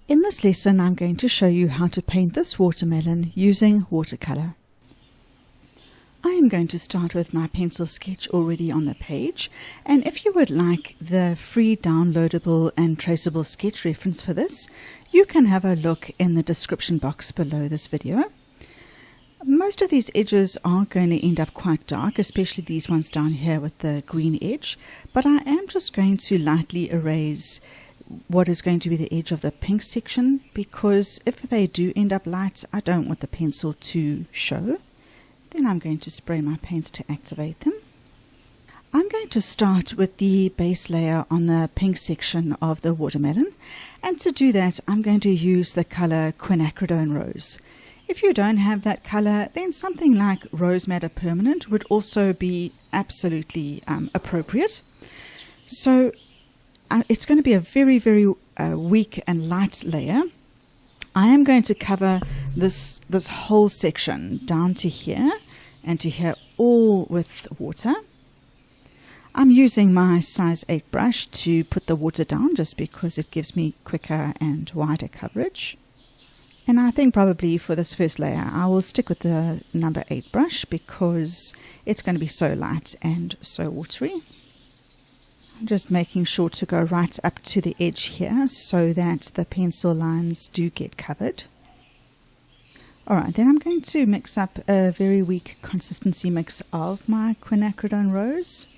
In this lesson, I'm going to show you how to paint this watermelon using watercolor. I am going to start with my pencil sketch already on the page, and if you would like the free downloadable and traceable sketch reference for this, you can have a look in the description box below this video. Most of these edges are going to end up quite dark, especially these ones down here with the green edge, but I am just going to lightly erase what is going to be the edge of the pink section, because if they do end up light, I don't want the pencil to show. Then I'm going to spray my paints to activate them. I'm going to start with the base layer on the pink section of the watermelon, and to do that I'm going to use the color Quinacridone Rose. If you don't have that color, then something like Rose Madder Permanent would also be absolutely appropriate. So it's going to be a very, very weak and light layer. I am going to cover this whole section down to here and to here all with water. I'm using my size 8 brush to put the water down just because it gives me quicker and wider coverage. And I think probably for this first layer I will stick with the number 8 brush because it's going to be so light and so watery. I'm just making sure to go right up to the edge here so that the pencil lines do get covered. Alright, then I'm going to mix up a very weak consistency mix of my Quinacridone Rose.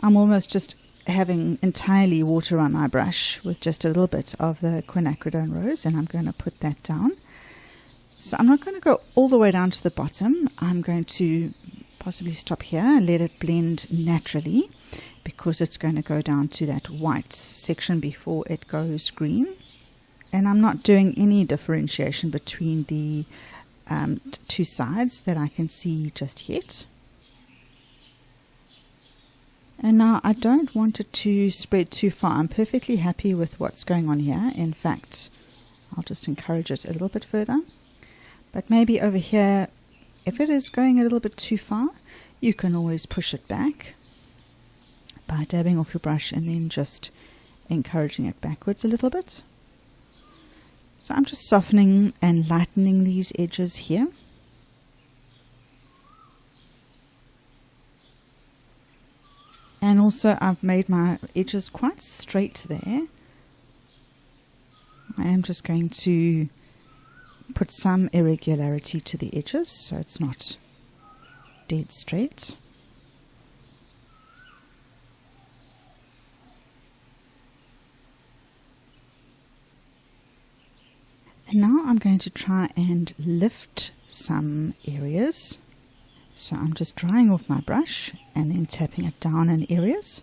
I'm almost just having entirely water on my brush with just a little bit of the Quinacridone Rose, and I'm going to put that down. So I'm not going to go all the way down to the bottom. I'm going to possibly stop here and let it blend naturally, because it's going to go down to that white section before it goes green. And I'm not doing any differentiation between the two sides that I can see just yet. And now I don't want it to spread too far. I'm perfectly happy with what's going on here. In fact, I'll just encourage it a little bit further. But maybe over here, if it is going a little bit too far, you can always push it back by dabbing off your brush and then just encouraging it backwards a little bit. So I'm just softening and lightening these edges here. And also I've made my edges quite straight there. I am just going to put some irregularity to the edges so it's not dead straight. And now I'm going to try and lift some areas. So I'm just drying off my brush and then tapping it down in areas.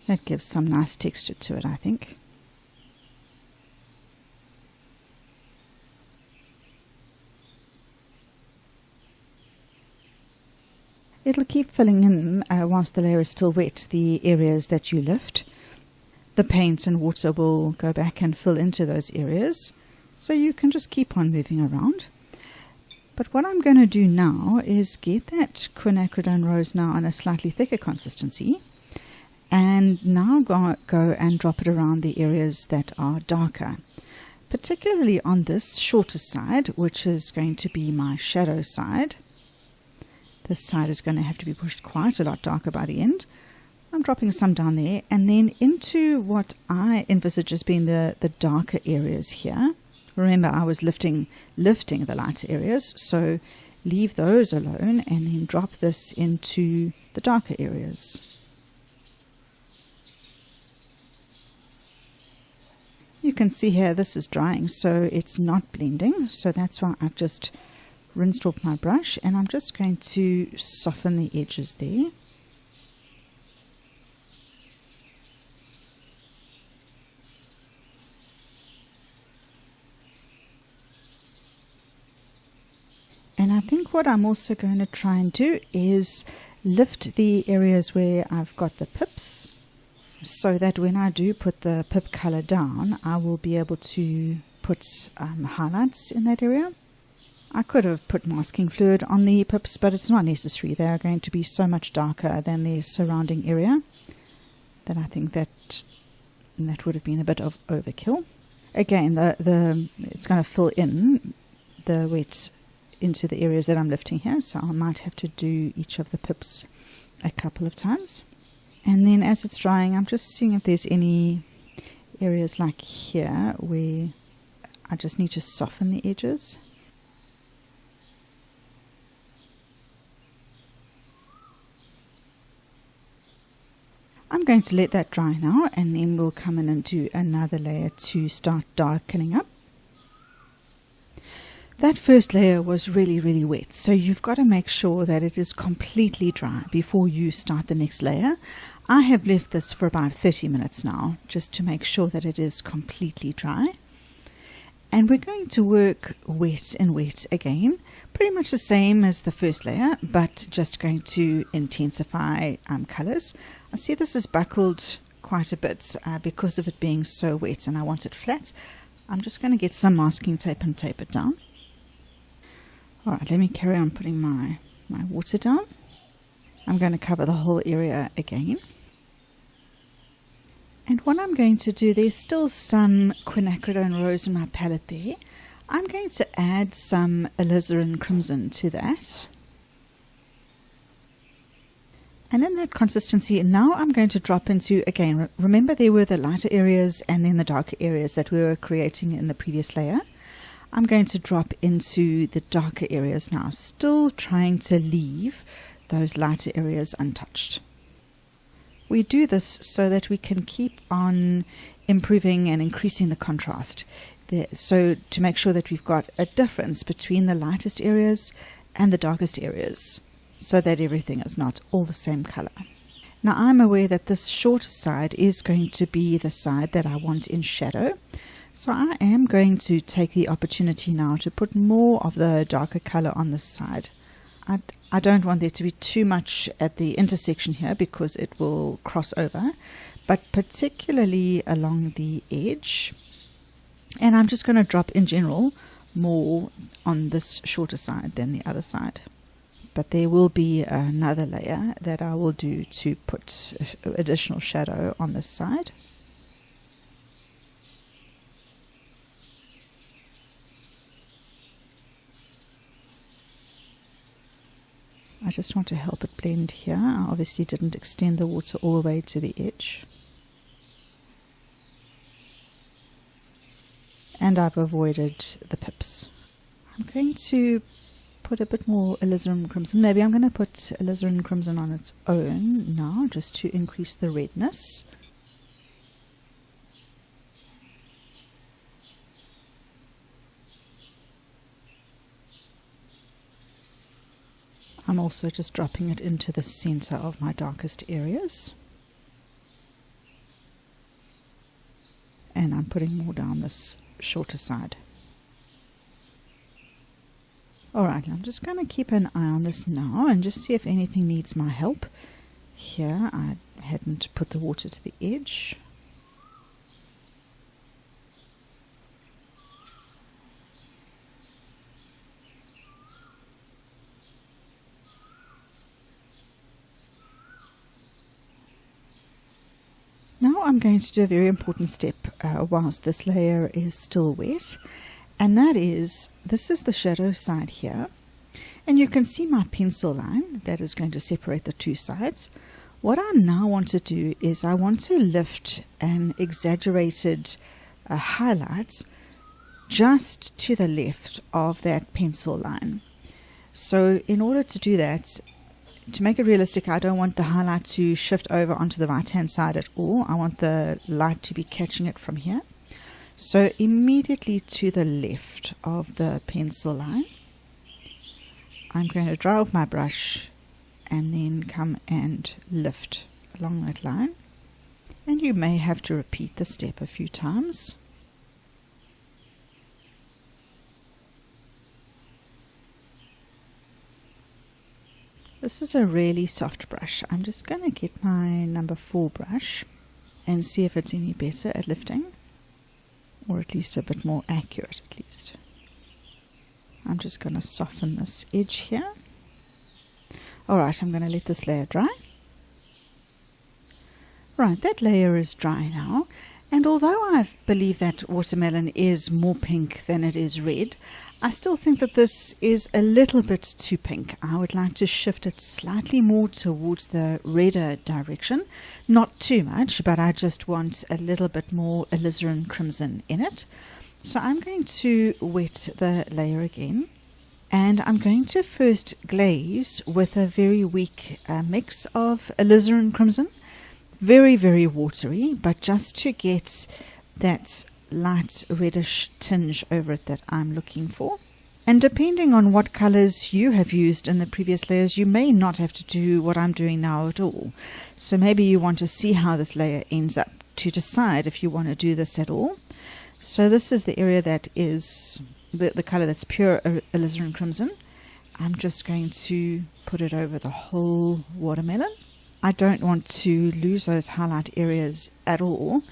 That gives some nice texture to it, I think. It'll keep filling in whilst the layer is still wet, the areas that you lift. The paint and water will go back and fill into those areas, so you can just keep on moving around. But what I'm going to do now is get that Quinacridone Rose now on a slightly thicker consistency, and now go and drop it around the areas that are darker, particularly on this shorter side, which is going to be my shadow side. This side is going to have to be pushed quite a lot darker by the end. I'm dropping some down there and then into what I envisage as being the darker areas here. Remember, I was lifting the lighter areas, so leave those alone and then drop this into the darker areas. You can see here this is drying, so it's not blending, so that's why I've just rinsed off my brush and I'm just going to soften the edges there. And I think what I'm also going to try and do is lift the areas where I've got the pips, so that when I do put the pip color down, I will be able to put highlights in that area. I could have put masking fluid on the pips, but it's not necessary. They are going to be so much darker than the surrounding area that I think that would have been a bit of overkill. Again, it's going to fill in the wet into the areas that I'm lifting here, so I might have to do each of the pips a couple of times. And then as it's drying, I'm just seeing if there's any areas like here where I just need to soften the edges. I'm going to let that dry now, and then we'll come in and do another layer to start darkening up. That first layer was really, really wet, so you've got to make sure that it is completely dry before you start the next layer. I have left this for about 30 minutes now, just to make sure that it is completely dry. And we're going to work wet and wet again, pretty much the same as the first layer, but just going to intensify colors. I see this is buckled quite a bit because of it being so wet, and I want it flat. I'm just going to get some masking tape and tape it down. Alright, let me carry on putting my water down. I'm going to cover the whole area again. And what I'm going to do, there's still some Quinacridone Rose in my palette there. I'm going to add some Alizarin Crimson to that. And in that consistency, now I'm going to drop into, again, remember there were the lighter areas and then the darker areas that we were creating in the previous layer. I'm going to drop into the darker areas now, still trying to leave those lighter areas untouched. We do this so that we can keep on improving and increasing the contrast. So to make sure that we've got a difference between the lightest areas and the darkest areas, so that everything is not all the same color. Now I'm aware that this shorter side is going to be the side that I want in shadow. So I am going to take the opportunity now to put more of the darker color on this side. I don't want there to be too much at the intersection here because it will cross over, but particularly along the edge. And I'm just going to drop in general more on this shorter side than the other side. But there will be another layer that I will do to put additional shadow on this side. I just want to help it blend here. I obviously didn't extend the water all the way to the edge. And I've avoided the pips. I'm going to put a bit more Alizarin Crimson. Maybe I'm going to put Alizarin Crimson on its own now, just to increase the redness. I'm also just dropping it into the center of my darkest areas. And I'm putting more down this shorter side. Alright, I'm just going to keep an eye on this now and just see if anything needs my help. Here, I hadn't put the water to the edge. Now I'm going to do a very important step whilst this layer is still wet, and that is, this is the shadow side here, and you can see my pencil line that is going to separate the two sides. What I now want to do is I want to lift an exaggerated highlight just to the left of that pencil line. So in order to do that, to make it realistic, I don't want the highlight to shift over onto the right hand side at all. I want the light to be catching it from here. So immediately to the left of the pencil line, I'm going to dry off my brush and then come and lift along that line. And you may have to repeat the step a few times. This is a really soft brush. I'm just going to get my number 4 brush and see if it's any better at lifting, or at least a bit more accurate at least. I'm just going to soften this edge here. Alright, I'm going to let this layer dry. Right, that layer is dry now, and although I believe that watermelon is more pink than it is red, I still think that this is a little bit too pink. I would like to shift it slightly more towards the redder direction. Not too much, but I just want a little bit more alizarin crimson in it. So I'm going to wet the layer again, and I'm going to first glaze with a very weak mix of alizarin crimson. Very, very watery, but just to get that light reddish tinge over it that I'm looking for. And depending on what colors you have used in the previous layers, you may not have to do what I'm doing now at all. So maybe you want to see how this layer ends up to decide if you want to do this at all. So this is the area that is the color that's pure alizarin crimson. I'm just going to put it over the whole watermelon. I don't want to lose those highlight areas at all,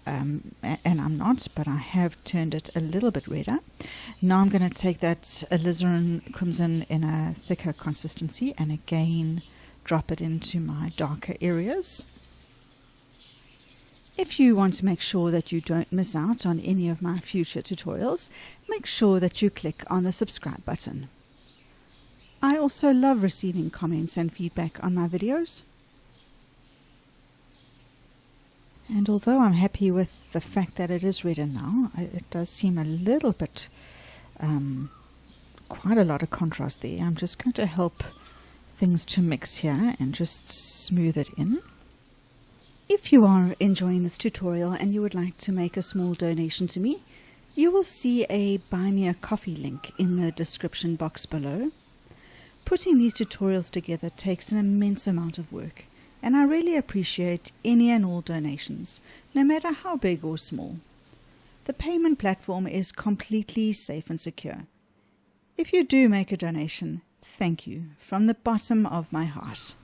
and I'm not, but I have turned it a little bit redder. Now I'm going to take that alizarin crimson in a thicker consistency and again drop it into my darker areas. If you want to make sure that you don't miss out on any of my future tutorials, make sure that you click on the subscribe button. I also love receiving comments and feedback on my videos. And although I'm happy with the fact that it is redder now, it does seem a little bit, quite a lot of contrast there. I'm just going to help things to mix here and just smooth it in. If you are enjoying this tutorial and you would like to make a small donation to me, you will see a Buy Me a Coffee link in the description box below. Putting these tutorials together takes an immense amount of work, and I really appreciate any and all donations, no matter how big or small. The payment platform is completely safe and secure. If you do make a donation, thank you from the bottom of my heart.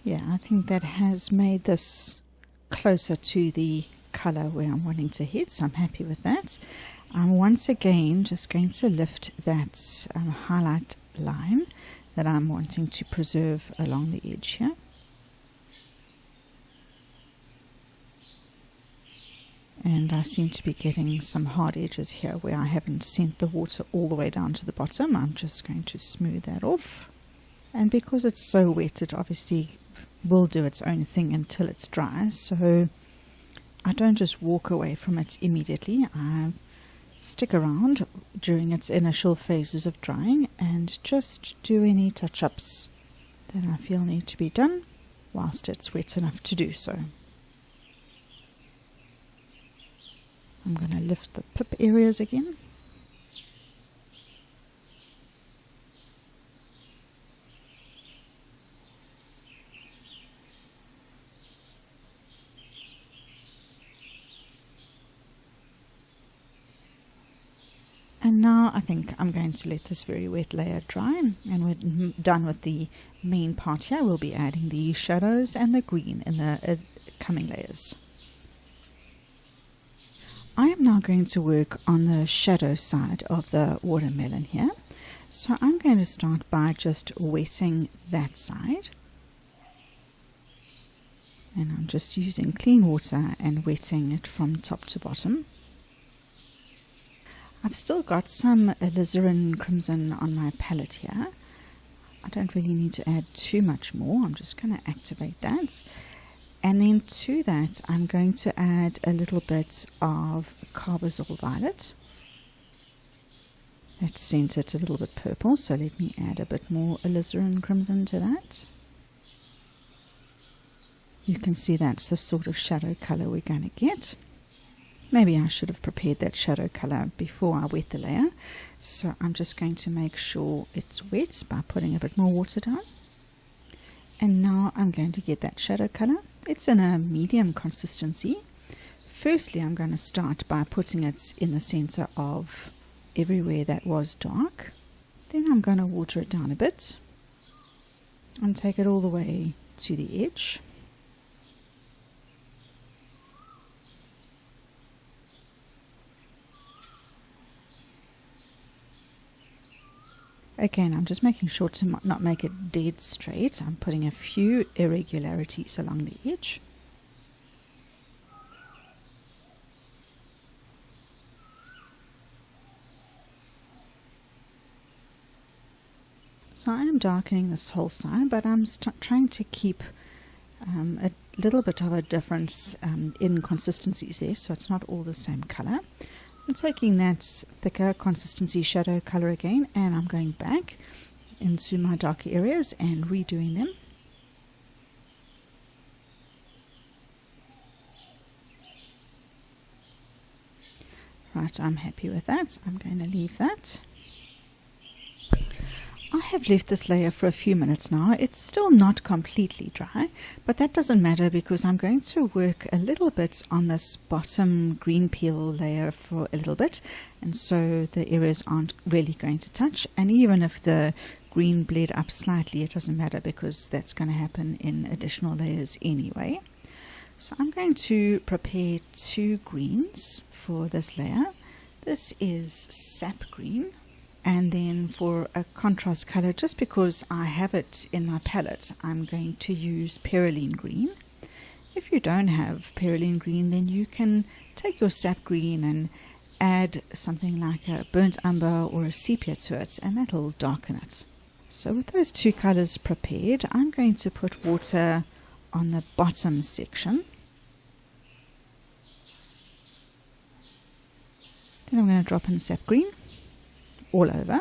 Yeah, I think that has made this closer to the color where I'm wanting to hit, so I'm happy with that. I'm once again just going to lift that highlight line that I'm wanting to preserve along the edge here. And I seem to be getting some hard edges here where I haven't sent the water all the way down to the bottom. I'm just going to smooth that off. And because it's so wet, it obviously will do its own thing until it's dry. So I don't just walk away from it immediately. I stick around during its initial phases of drying and just do any touch-ups that I feel need to be done whilst it's wet enough to do so. I'm going to lift the pip areas again. And now I think I'm going to let this very wet layer dry, and we're done with the main part here. We'll be adding the shadows and the green in the coming layers. I am now going to work on the shadow side of the watermelon here. So I'm going to start by just wetting that side. And I'm just using clean water and wetting it from top to bottom. I've still got some alizarin crimson on my palette here. I don't really need to add too much more. I'm just going to activate that. And then to that, I'm going to add a little bit of Carbazole Violet. That sent it a little bit purple, so let me add a bit more alizarin crimson to that. You can see that's the sort of shadow color we're going to get. Maybe I should have prepared that shadow color before I wet the layer. So I'm just going to make sure it's wet by putting a bit more water down. And now I'm going to get that shadow color. It's in a medium consistency. Firstly, I'm going to start by putting it in the center of everywhere that was dark. Then I'm going to water it down a bit and take it all the way to the edge. Again, I'm just making sure to not make it dead straight. I'm putting a few irregularities along the edge. So I am darkening this whole side, but I'm trying to keep a little bit of a difference in consistencies there, so it's not all the same color. I'm taking that thicker consistency shadow color again, and I'm going back into my darker areas and redoing them. Right, I'm happy with that. I'm going to leave that. I have left this layer for a few minutes now. It's still not completely dry, but that doesn't matter because I'm going to work a little bit on this bottom green peel layer for a little bit, and so the areas aren't really going to touch. And even if the green bled up slightly, it doesn't matter because that's going to happen in additional layers anyway. So I'm going to prepare 2 greens for this layer. This is Sap Green. And then for a contrast color, just because I have it in my palette, I'm going to use Perylene Green. If you don't have Perylene Green, then you can take your Sap Green and add something like a burnt umber or a sepia to it, and that'll darken it. So with those 2 colors prepared, I'm going to put water on the bottom section. Then I'm going to drop in Sap Green all over.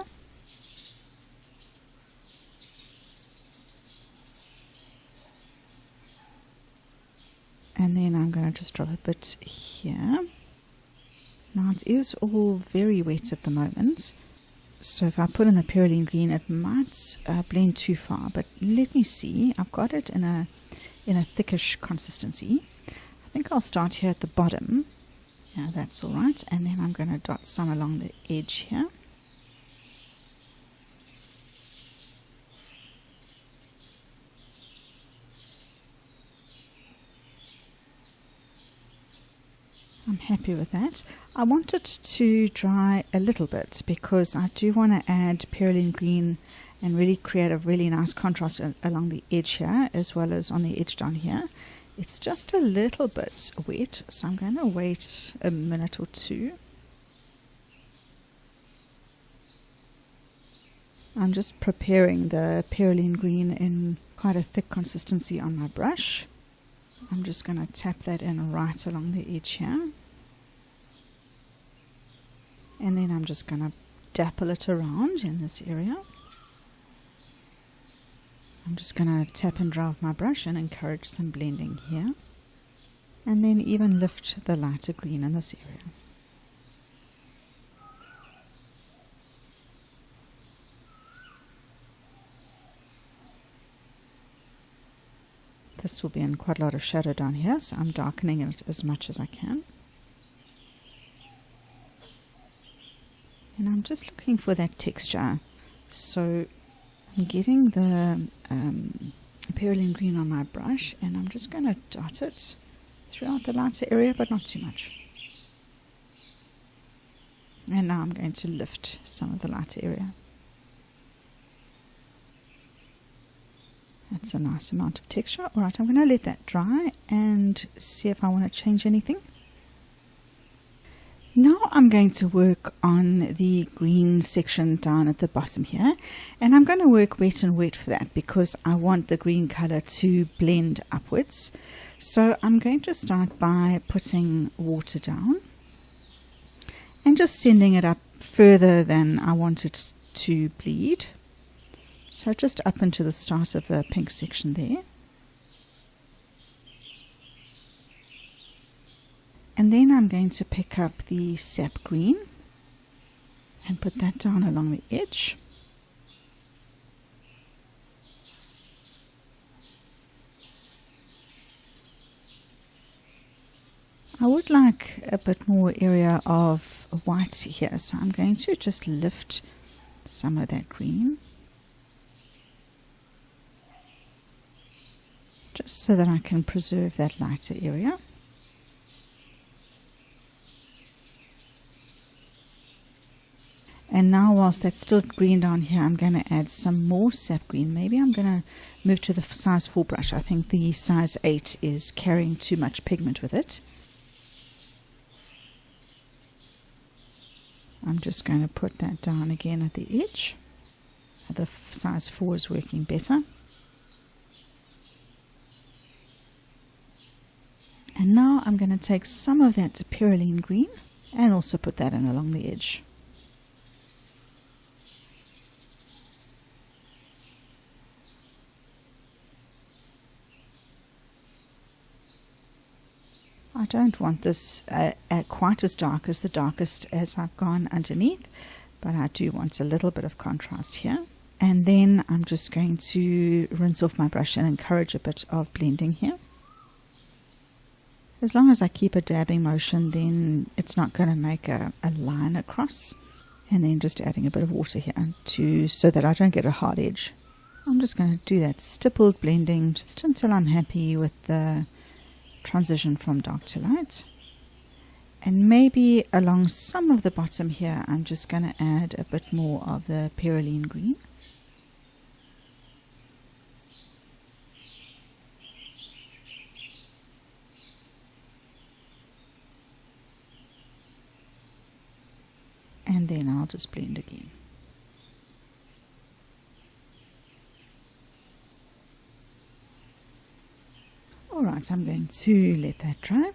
And then I'm going to just drop a bit here. Now it is all very wet at the moment, so if I put in the Perylene Green it might blend too far, but let me see. I've got it in a thickish consistency. I think I'll start here at the bottom. Yeah, that's all right, and then I'm going to dot some along the edge here. I'm happy with that. I want it to dry a little bit because I do want to add Perylene Green and really create a really nice contrast along the edge here as well as on the edge down here. It's just a little bit wet, so I'm going to wait a minute or 2. I'm just preparing the Perylene Green in quite a thick consistency on my brush. I'm just going to tap that in right along the edge here. And then I'm just going to dapple it around in this area. I'm just going to tap and dry with my brush and encourage some blending here. And then even lift the lighter green in this area. This will be in quite a lot of shadow down here, so I'm darkening it as much as I can. And I'm just looking for that texture. So I'm getting the Perylene Green on my brush, and I'm just going to dot it throughout the lighter area, but not too much. And now I'm going to lift some of the lighter area. That's a nice amount of texture. Alright, I'm going to let that dry and see if I want to change anything. Now I'm going to work on the green section down at the bottom here, and I'm going to work wet and wet for that because I want the green color to blend upwards. So I'm going to start by putting water down and just sending it up further than I want it to bleed. So just up into the start of the pink section there. And then I'm going to pick up the Sap Green and put that down along the edge. I would like a bit more area of white here, so I'm going to just lift some of that green. Just so that I can preserve that lighter area. And now whilst that's still green down here, I'm going to add some more sap green. Maybe I'm going to move to the size 4 brush. I think the size 8 is carrying too much pigment with it. I'm just going to put that down again at the edge. The size 4 is working better. And now I'm going to take some of that Perylene Green and also put that in along the edge. I don't want this quite as dark as the darkest as I've gone underneath, but I do want a little bit of contrast here. And then I'm just going to rinse off my brush and encourage a bit of blending here. As long as I keep a dabbing motion, then it's not going to make a line across. And then just adding a bit of water here so that I don't get a hard edge. I'm just going to do that stippled blending just until I'm happy with the transition from dark to light. And maybe along some of the bottom here, I'm just going to add a bit more of the Perylene Green. And then I'll just blend again. Alright, I'm going to let that dry.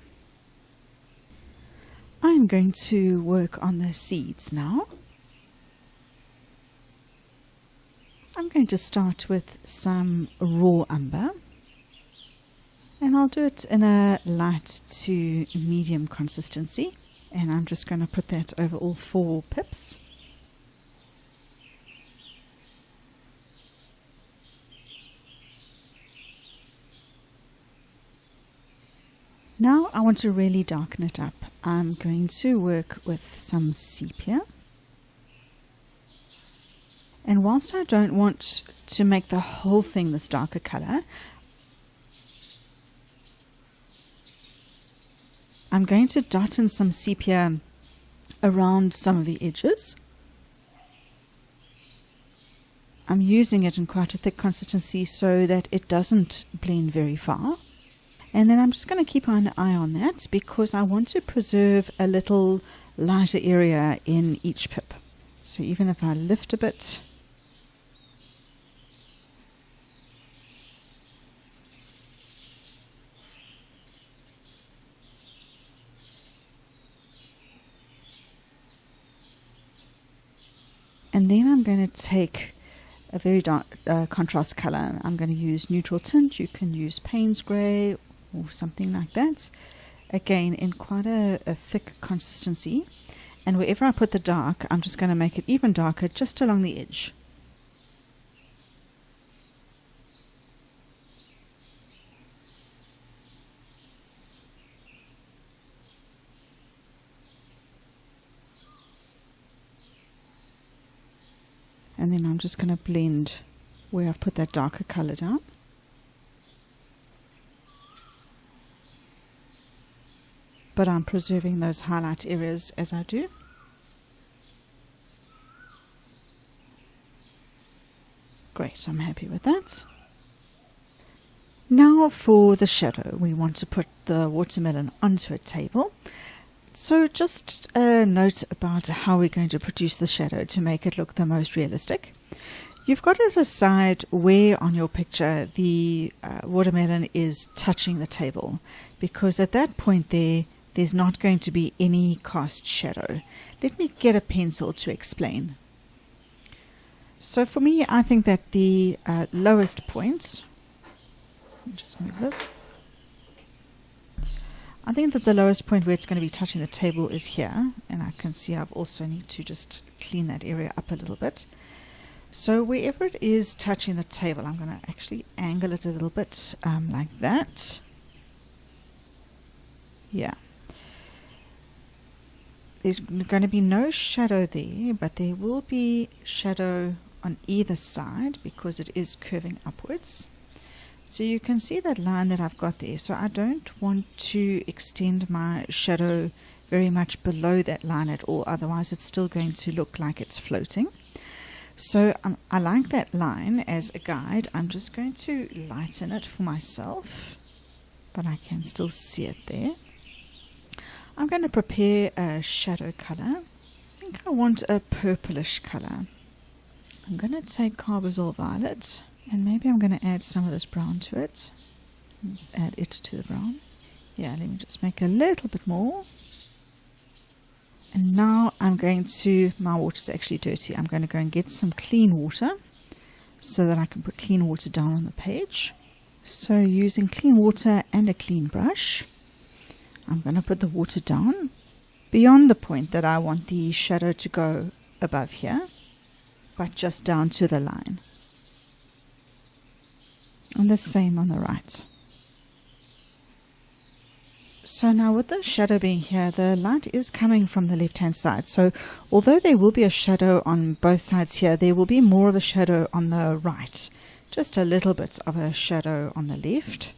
I'm going to work on the seeds now. I'm going to start with some raw umber. And I'll do it in a light to medium consistency. And I'm just going to put that over all 4 pips. Now I want to really darken it up. I'm going to work with some sepia. And whilst I don't want to make the whole thing this darker color, I'm going to dot in some sepia around some of the edges. I'm using it in quite a thick consistency so that it doesn't blend very far. And then I'm just going to keep an eye on that because I want to preserve a little lighter area in each pip. So even if I lift a bit, and then I'm going to take a very dark contrast color. I'm going to use neutral tint. You can use Payne's Grey or something like that. Again, in quite a thick consistency. And wherever I put the dark, I'm just going to make it even darker just along the edge. And then I'm just going to blend where I've put that darker color down. But I'm preserving those highlight areas as I do. Great, I'm happy with that. Now for the shadow. We want to put the watermelon onto a table. So just a note about how we're going to produce the shadow to make it look the most realistic. You've got to decide where on your picture the watermelon is touching the table, because at that point there's not going to be any cast shadow. Let me get a pencil to explain. So for me, I think that the lowest point, just move this. I think that the lowest point where it's going to be touching the table is here, and I can see I've also need to just clean that area up a little bit. So wherever it is touching the table, I'm going to actually angle it a little bit like that. Yeah. There's going to be no shadow there, but there will be shadow on either side because it is curving upwards. So you can see that line that I've got there. So I don't want to extend my shadow very much below that line at all, otherwise it's still going to look like it's floating. So I like that line as a guide. I'm just going to lighten it for myself, but I can still see it there. I'm going to prepare a shadow color. I think I want a purplish color. I'm going to take Carbazole Violet, and maybe I'm going to add some of this brown to it. Add it to the brown. Yeah, let me just make a little bit more. And now I'm going to, my water's actually dirty, I'm going to go and get some clean water so that I can put clean water down on the page. So using clean water and a clean brush, I'm going to put the water down beyond the point that I want the shadow to go above here, but just down to the line. And the same on the right. So now with the shadow being here, the light is coming from the left hand side. So although there will be a shadow on both sides here, there will be more of a shadow on the right. Just a little bit of a shadow on the left.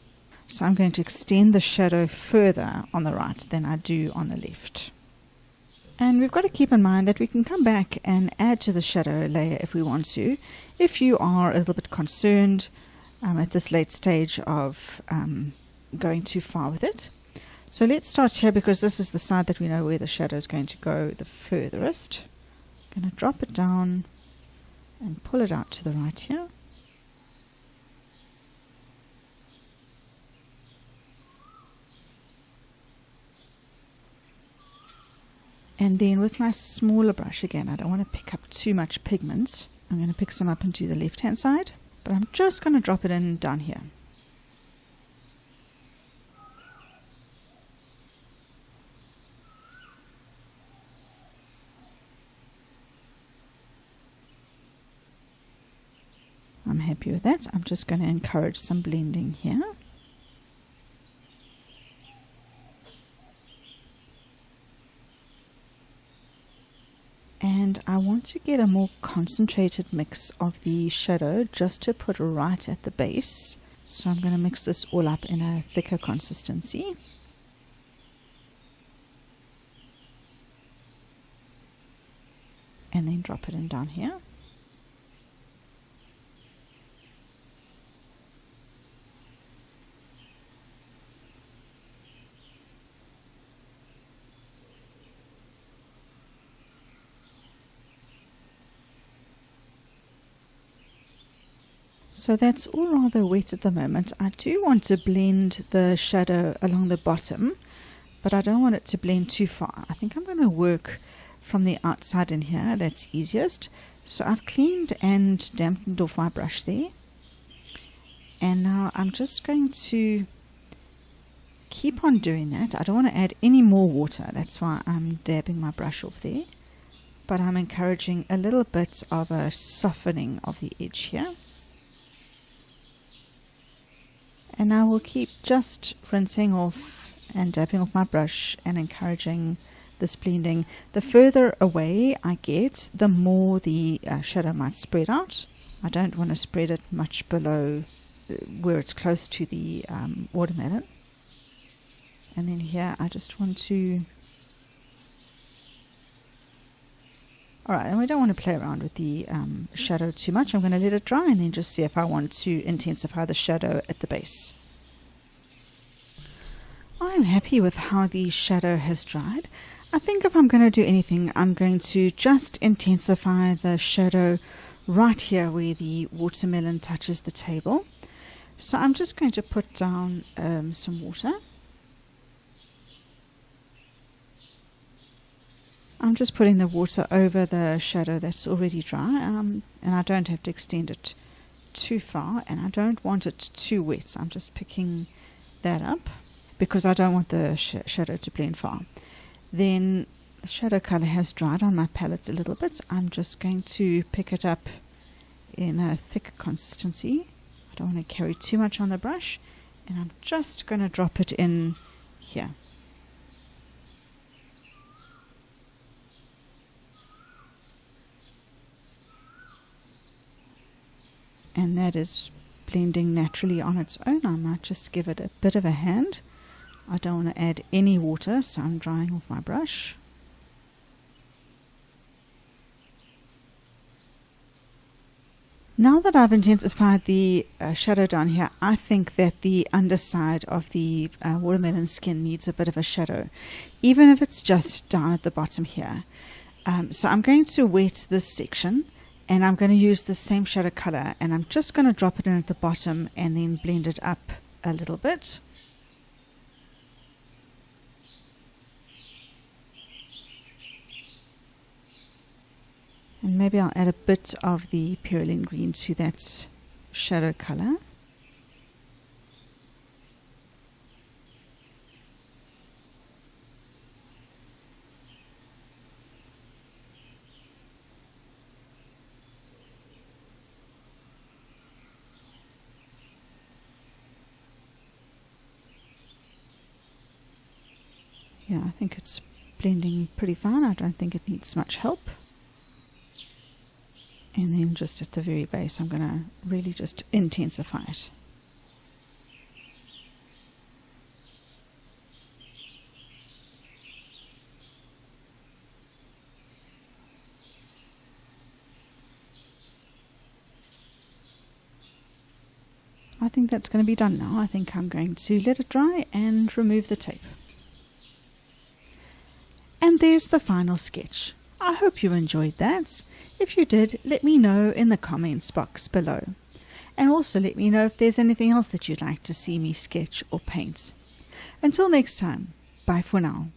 So I'm going to extend the shadow further on the right than I do on the left. And we've got to keep in mind that we can come back and add to the shadow layer if we want to, if you are a little bit concerned at this late stage of going too far with it. So let's start here, because this is the side that we know where the shadow is going to go the furthest. I'm going to drop it down and pull it out to the right here. And then with my smaller brush, again, I don't want to pick up too much pigment. I'm going to pick some up into the left hand side, but I'm just going to drop it in down here. I'm happy with that. I'm just going to encourage some blending here. And I want to get a more concentrated mix of the shadow just to put right at the base. So I'm going to mix this all up in a thicker consistency. And then drop it in down here. So that's all rather wet at the moment. I do want to blend the shadow along the bottom, but I don't want it to blend too far. I think I'm going to work from the outside in here. That's easiest. So I've cleaned and dampened off my brush there. And now I'm just going to keep on doing that. I don't want to add any more water. That's why I'm dabbing my brush off there. But I'm encouraging a little bit of a softening of the edge here. And I will keep just rinsing off and dabbing off my brush and encouraging this blending. The further away I get, the more the shadow might spread out. I don't want to spread it much below where it's close to the watermelon. And then here I just want to... Alright, and we don't want to play around with the shadow too much. I'm going to let it dry and then just see if I want to intensify the shadow at the base. I'm happy with how the shadow has dried. I think if I'm going to do anything, I'm going to just intensify the shadow right here where the watermelon touches the table. So I'm just going to put down some water. I'm just putting the water over the shadow that's already dry, and I don't have to extend it too far, and I don't want it too wet. So I'm just picking that up because I don't want the shadow to blend far. Then the shadow color has dried on my palette a little bit. I'm just going to pick it up in a thick consistency. I don't want to carry too much on the brush, and I'm just going to drop it in here. And that is blending naturally on its own. I might just give it a bit of a hand I don't want to add any water, so I'm drying off my brush. Now that I've intensified the shadow down here, I think that the underside of the watermelon skin needs a bit of a shadow, even if it's just down at the bottom here. So I'm going to wet this section, and I'm going to use the same shadow color, and I'm just going to drop it in at the bottom and then blend it up a little bit. And maybe I'll add a bit of the Perylene Green to that shadow color. Yeah, I think it's blending pretty fine. I don't think it needs much help. And then just at the very base, I'm going to really just intensify it. I think that's going to be done now. I think I'm going to let it dry and remove the tape. And there's the final sketch. I hope you enjoyed that. If you did, let me know in the comments box below. And also let me know if there's anything else that you'd like to see me sketch or paint. Until next time, bye for now.